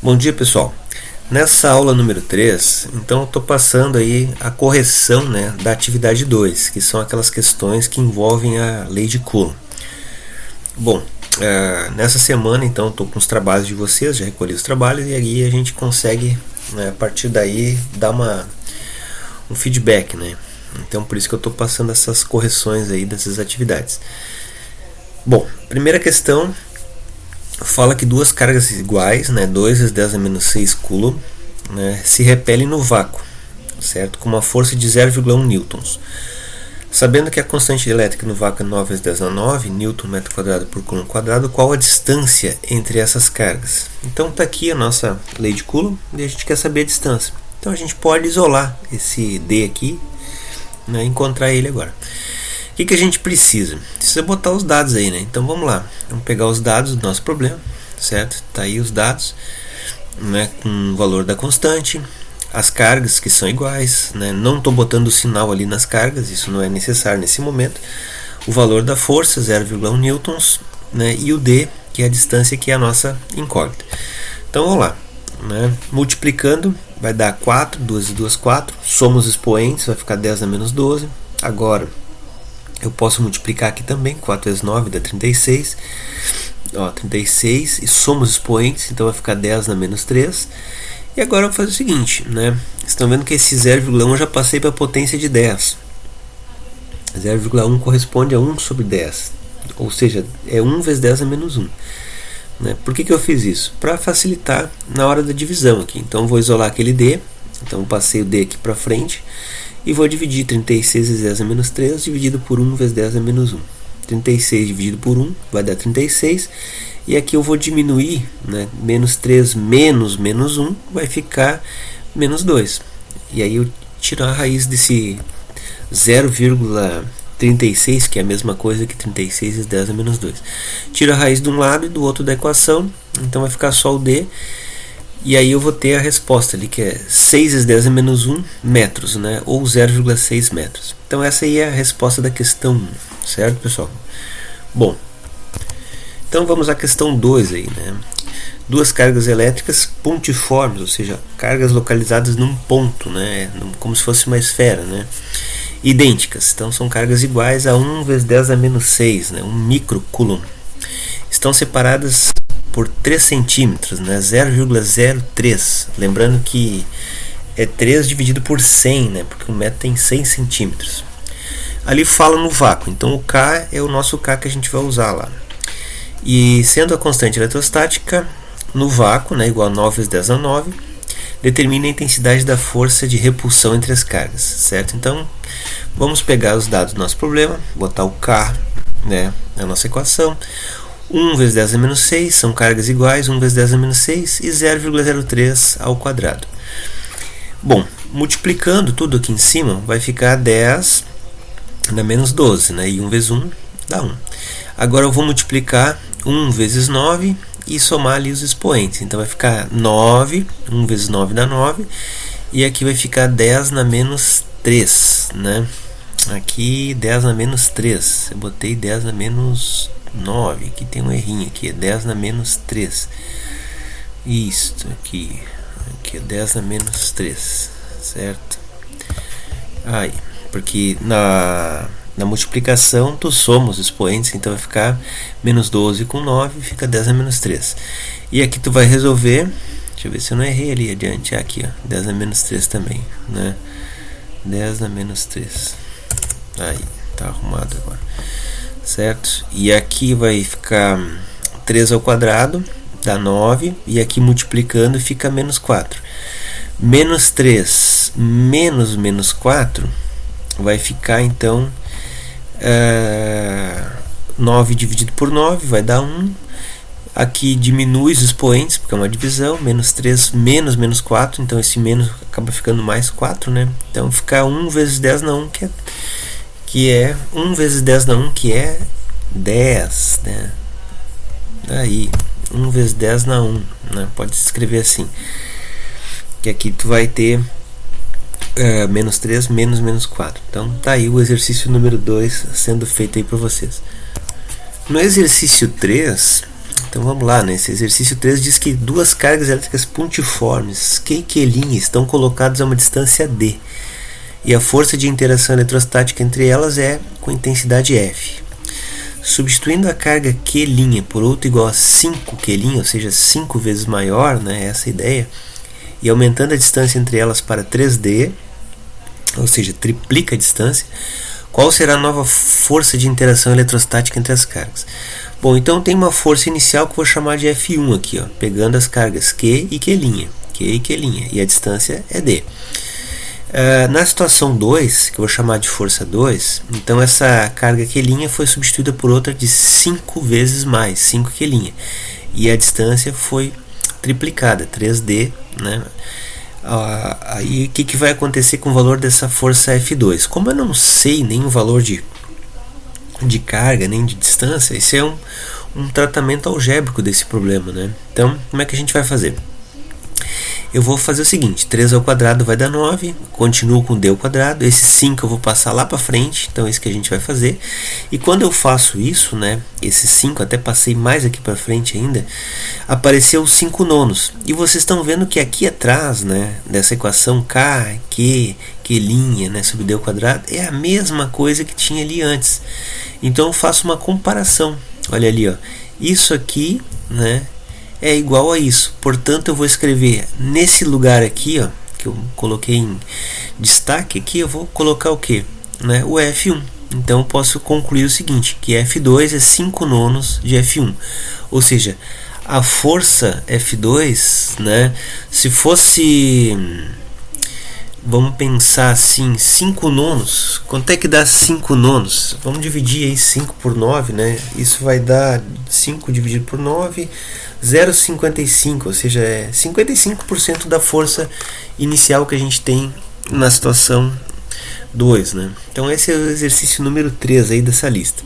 Bom dia, pessoal. Nessa aula número 3, então eu estou passando aí a correção, da atividade 2, que são aquelas questões que envolvem a lei de Coulomb. Bom, nessa semana então estou com os trabalhos de vocês, já recolhi os trabalhos e aí a gente consegue, a partir daí, dar um feedback, Então por isso que eu estou passando essas correções aí dessas atividades. Bom, primeira questão fala que duas cargas iguais, 2 vezes 10 a menos 6 coulomb, se repelem no vácuo, certo? Com uma força de 0,1 newtons. Sabendo que a constante elétrica no vácuo é 9 vezes 10 a 9 newton metro quadrado por coulomb quadrado, qual a distância entre essas cargas? Então está aqui a nossa lei de Coulomb e a gente quer saber a distância. Então a gente pode isolar esse D aqui, encontrar ele agora. O que a gente precisa? Precisa botar os dados aí, Então vamos lá. Vamos pegar os dados do nosso problema, certo? Tá aí os dados, com o valor da constante, as cargas que são iguais, Não estou botando o sinal ali nas cargas, isso não é necessário nesse momento. O valor da força, 0,1 newtons, e o D, que é a distância, que é a nossa incógnita. Então vamos lá, multiplicando, vai dar 4, 2 e 2, 4. Somos expoentes, vai ficar 10 a menos 12. Agora eu posso multiplicar aqui também, 4 vezes 9 dá 36, 36, e somos expoentes, então vai ficar 10 na menos 3, e agora eu vou fazer o seguinte, estão vendo que esse 0,1 eu já passei para a potência de 10, 0,1 corresponde a 1 sobre 10, ou seja, é 1 vezes 10 a menos 1, Por que eu fiz isso? Para facilitar na hora da divisão aqui, então vou isolar aquele D, então passei o D aqui para frente, e vou dividir 36 vezes 10 a menos 3 dividido por 1 vezes 10 a menos 1. 36 dividido por 1 vai dar 36. E aqui eu vou diminuir, menos 3 menos 1 vai ficar menos 2. E aí eu tiro a raiz desse 0,36, que é a mesma coisa que 36 vezes 10 a menos 2. Tiro a raiz de um lado e do outro da equação, então vai ficar só o D. E aí eu vou ter a resposta ali, que é 6 vezes 10 a menos 1 metros, ou 0,6 metros. Então essa aí é a resposta da questão 1, certo, pessoal? Bom, então vamos à questão 2 aí, Duas cargas elétricas pontiformes, ou seja, cargas localizadas num ponto, como se fosse uma esfera, idênticas. Então são cargas iguais a 1 vezes 10 a menos 6, 1 microcoulomb. Estão separadas por 3 centímetros, 0,03. Lembrando que é 3 dividido por 100, porque o metro tem 100 centímetros. Ali fala no vácuo, então o K é o nosso K que a gente vai usar lá. E sendo a constante eletrostática no vácuo, igual a 9 vezes 10 a 9, determina a intensidade da força de repulsão entre as cargas, certo? Então vamos pegar os dados do nosso problema, botar o K, na nossa equação. 1 vezes 10 a menos 6 são cargas iguais, 1 vezes 10 a menos 6 e 0,03 ao quadrado. Bom, multiplicando tudo aqui em cima, vai ficar 10 na menos 12, e 1 vezes 1 dá 1. Agora eu vou multiplicar 1 vezes 9 e somar ali os expoentes. Então vai ficar 9, 1 vezes 9 dá 9, e aqui vai ficar 10 na menos 3, Aqui 10 na menos 3, eu botei 10 na menos 9, aqui tem um errinho, aqui é 10 na menos 3, isto aqui é 10 na menos 3, certo? Aí, porque na multiplicação tu soma os expoentes, então vai ficar menos 12 com 9, fica 10 na menos 3, e aqui tu vai resolver, deixa eu ver se eu não errei ali adiante, aqui ó, 10 na menos 3 também, 10 na menos 3, aí, tá arrumado agora, certo? E aqui vai ficar 3 ao quadrado, dá 9, e aqui multiplicando fica menos 4. Menos 3 menos 4 vai ficar então 9 dividido por 9 vai dar 1. Aqui diminui os expoentes, porque é uma divisão, menos 3 menos 4, então esse menos acaba ficando mais 4, Então fica 1 vezes 10 na 1, que é 1 vezes 10 na 1, que é 10, Aí, 1 vezes 10 na 1, Pode se escrever assim, que aqui tu vai ter menos 3 menos 4. Então tá aí o exercício número 2 sendo feito aí para vocês. No exercício 3 Então vamos lá, né? Esse exercício 3 diz que duas cargas elétricas pontiformes, Q e Q', estão colocadas a uma distância D. E a força de interação eletrostática entre elas é com intensidade F. Substituindo a carga Q' por outra igual a 5Q', ou seja, 5 vezes maior, né? Essa é a ideia, e aumentando a distância entre elas para 3D, ou seja, triplica a distância, qual será a nova força de interação eletrostática entre as cargas? Bom, então tem uma força inicial que eu vou chamar de F1 aqui, ó, pegando as cargas Q e Q', e a distância é D. Na situação 2, que eu vou chamar de força 2, então essa carga Q' foi substituída por outra de 5 vezes mais, 5Q', e a distância foi triplicada, 3D, né? Aí o que vai acontecer com o valor dessa força F2? Como eu não sei nem o valor de carga, nem de distância, isso é um tratamento algébrico desse problema, né? Então, como é que a gente vai fazer? Eu vou fazer o seguinte, 3 ao quadrado vai dar 9, continuo com D ao quadrado, esse 5 eu vou passar lá para frente, então é isso que a gente vai fazer. E quando eu faço isso, né, esse 5, até passei mais aqui para frente ainda, apareceu 5 nonos. E vocês estão vendo que aqui atrás, né, dessa equação K, Q, Q', né, sobre D ao quadrado, é a mesma coisa que tinha ali antes. Então eu faço uma comparação, olha ali, ó, isso aqui, né, é igual a isso, portanto eu vou escrever nesse lugar aqui, ó, que eu coloquei em destaque aqui, eu vou colocar o que? Né? O F1. Então eu posso concluir o seguinte, que F2 é 5 nonos de F1, ou seja, a força F2, né, se fosse, vamos pensar assim, 5 nonos, quanto é que dá 5 nonos? Vamos dividir aí 5 por 9, né? Isso vai dar 5 dividido por 9, 0,55, ou seja, é 55% da força inicial que a gente tem na situação 2, né? Então esse é o exercício número 3 aí dessa lista.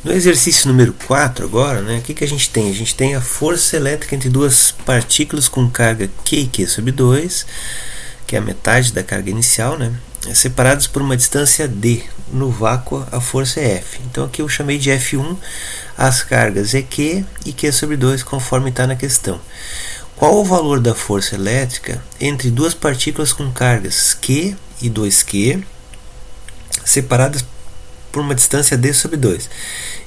No exercício número 4 agora, né, o que a gente tem? A gente tem a força elétrica entre duas partículas com carga Q e Q sobre 2, que é a metade da carga inicial, né, separados por uma distância D. No vácuo a força é F. Então aqui eu chamei de F1, as cargas é Q e Q sobre 2, conforme está na questão. Qual o valor da força elétrica entre duas partículas com cargas Q e 2Q, separadas por uma distância D sobre 2?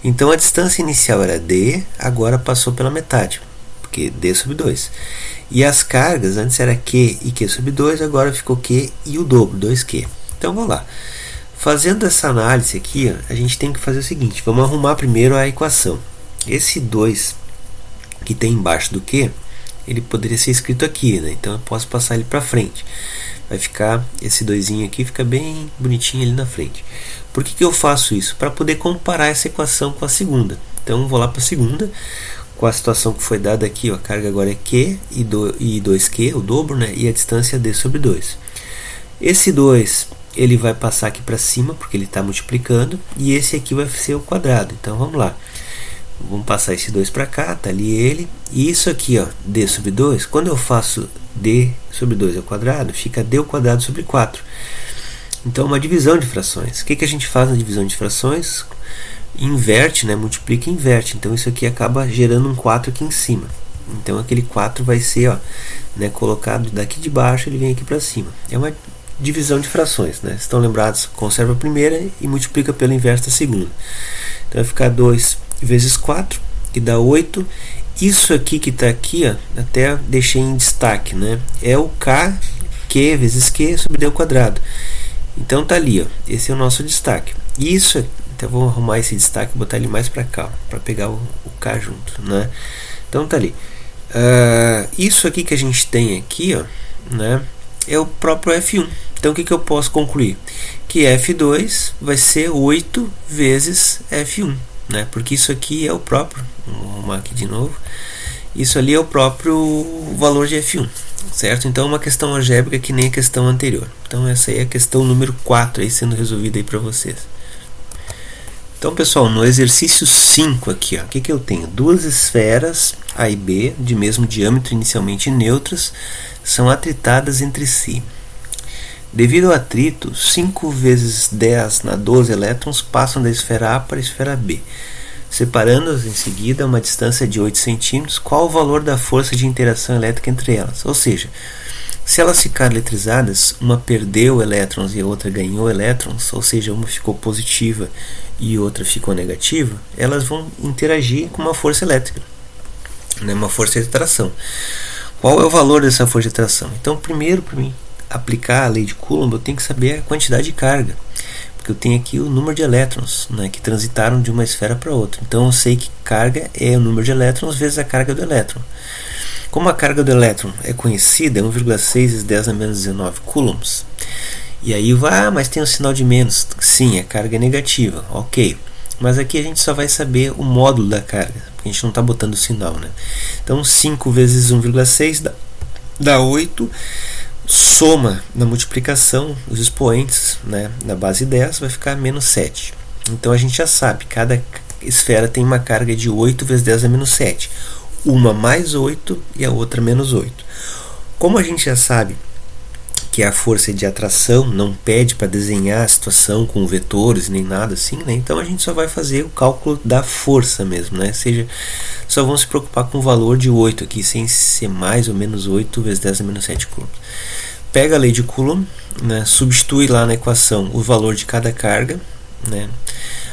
Então a distância inicial era D, agora passou pela metade, porque D sobre 2. E as cargas, antes era Q e Q sobre 2, agora ficou Q e o dobro, 2Q. Então vamos lá. Fazendo essa análise aqui, ó, a gente tem que fazer o seguinte, vamos arrumar primeiro a equação. Esse 2 que tem embaixo do Q, ele poderia ser escrito aqui, né? Então eu posso passar ele para frente. Vai ficar, esse 2 aqui fica bem bonitinho ali na frente. Por que eu faço isso? Para poder comparar essa equação com a segunda. Então vou lá para a segunda, com a situação que foi dada aqui, ó, a carga agora é Q e 2Q, o dobro, né? E a distância é D sobre 2. Esse 2 ele vai passar aqui para cima, porque ele está multiplicando, e esse aqui vai ser o quadrado. Então vamos lá, vamos passar esse 2 para cá, tá ali ele, e isso aqui, ó, D sobre 2, quando eu faço D sobre 2 ao quadrado, fica D ao quadrado sobre 4. Então uma divisão de frações. O que a gente faz na divisão de frações? Inverte, né? Multiplica e inverte. Então isso aqui acaba gerando um 4 aqui em cima. Então aquele 4 vai ser, ó, né, colocado daqui de baixo, ele vem aqui para cima. É uma divisão de frações, né? Estão lembrados? Conserva a primeira e multiplica pelo inverso da segunda. Então vai ficar 2 vezes 4, que dá 8. Isso aqui que está aqui, ó, até deixei em destaque, né? É o K, Q vezes Q sobre D ao quadrado. Então tá ali, ó, esse é o nosso destaque. Isso, então vou arrumar esse destaque e botar ele mais para cá, para pegar o K junto, né? Então tá ali. Isso aqui que a gente tem aqui, ó, né, é o próprio F1. Então o que eu posso concluir? Que F2 vai ser 8 vezes F1, né? Porque isso aqui é o próprio, vou arrumar aqui de novo, isso ali é o próprio valor de F1, certo? Então é uma questão algébrica que nem a questão anterior. Então essa aí é a questão número 4 aí sendo resolvida aí para vocês. Então pessoal, no exercício 5 aqui, ó, o que eu tenho? Duas esferas A e B, de mesmo diâmetro, inicialmente neutras, são atritadas entre si. Devido ao atrito, 5 vezes 10 na 12 elétrons passam da esfera A para a esfera B. Separando-as em seguida uma distância de 8 centímetros, qual o valor da força de interação elétrica entre elas? Ou seja, se elas ficarem eletrizadas, uma perdeu elétrons e a outra ganhou elétrons, ou seja, uma ficou positiva e outra ficou negativa, elas vão interagir com uma força elétrica, né, uma força de atração. Qual é o valor dessa força de atração? Então, primeiro, para mim aplicar a lei de Coulomb, eu tenho que saber a quantidade de carga, porque eu tenho aqui o número de elétrons, né, que transitaram de uma esfera para outra. Então eu sei que carga é o número de elétrons vezes a carga do elétron. Como a carga do elétron é conhecida, é 1,6 × 10 a menos 19 coulombs. E aí vai, mas tem um sinal de menos. Sim, a carga é negativa, ok. Mas aqui a gente só vai saber o módulo da carga, porque a gente não está botando o sinal, né? Então 5 vezes 1,6 dá 8. Soma na multiplicação os expoentes, né, na base 10 vai ficar menos 7. Então a gente já sabe, cada esfera tem uma carga de 8 vezes 10 a menos 7. Uma mais 8 e a outra menos 8. Como a gente já sabe que a força de atração não pede para desenhar a situação com vetores nem nada assim, né? Então a gente só vai fazer o cálculo da força mesmo, né? Ou seja, só vamos se preocupar com o valor de 8 aqui, sem ser mais ou menos 8 vezes 10 a menos 7 coulombs. Pega a lei de Coulomb, né? Substitui lá na equação o valor de cada carga, né?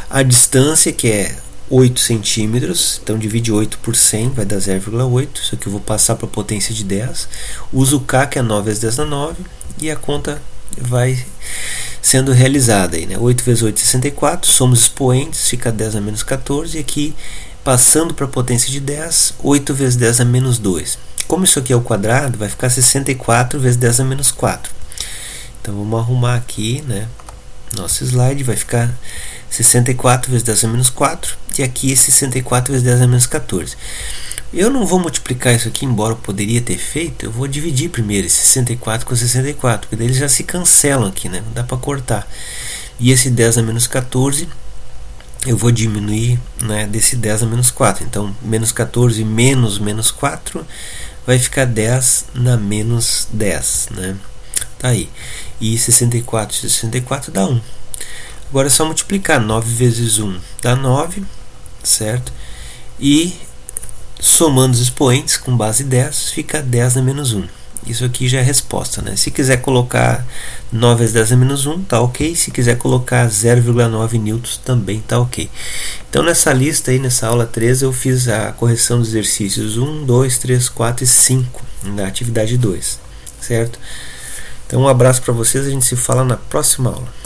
A distância, que é 8 centímetros, então divide 8 por 100, vai dar 0,8. Isso aqui eu vou passar para a potência de 10. Uso o K, que é 9 vezes 10 na 9, e a conta vai sendo realizada aí, né? 8 vezes 8 é 64, somos expoentes, fica 10 a menos 14, e aqui, passando para a potência de 10, 8 vezes 10 a menos 2. Como isso aqui é o quadrado, vai ficar 64 vezes 10 a menos 4. Então vamos arrumar aqui, né? Nosso slide vai ficar 64 vezes 10 a menos 4, e aqui 64 vezes 10 a menos 14. Eu não vou multiplicar isso aqui, embora eu poderia ter feito, eu vou dividir primeiro esse 64 com 64, porque daí eles já se cancelam aqui, né? Não dá para cortar. E esse 10 a menos 14, eu vou diminuir, né, desse 10 a menos 4. Então, menos 14 menos menos 4 vai ficar 10 na menos 10, né? Tá aí. E 64 e 64 dá 1. Agora é só multiplicar. 9 vezes 1 dá 9, certo? E somando os expoentes com base 10, fica 10 na menos 1. Isso aqui já é a resposta, né? Se quiser colocar 9 vezes 10 a menos 1, tá ok. Se quiser colocar 0,9 newtons, também tá ok. Então nessa lista aí, nessa aula 13, eu fiz a correção dos exercícios 1, 2, 3, 4 e 5 da atividade 2, certo? Então um abraço para vocês, a gente se fala na próxima aula.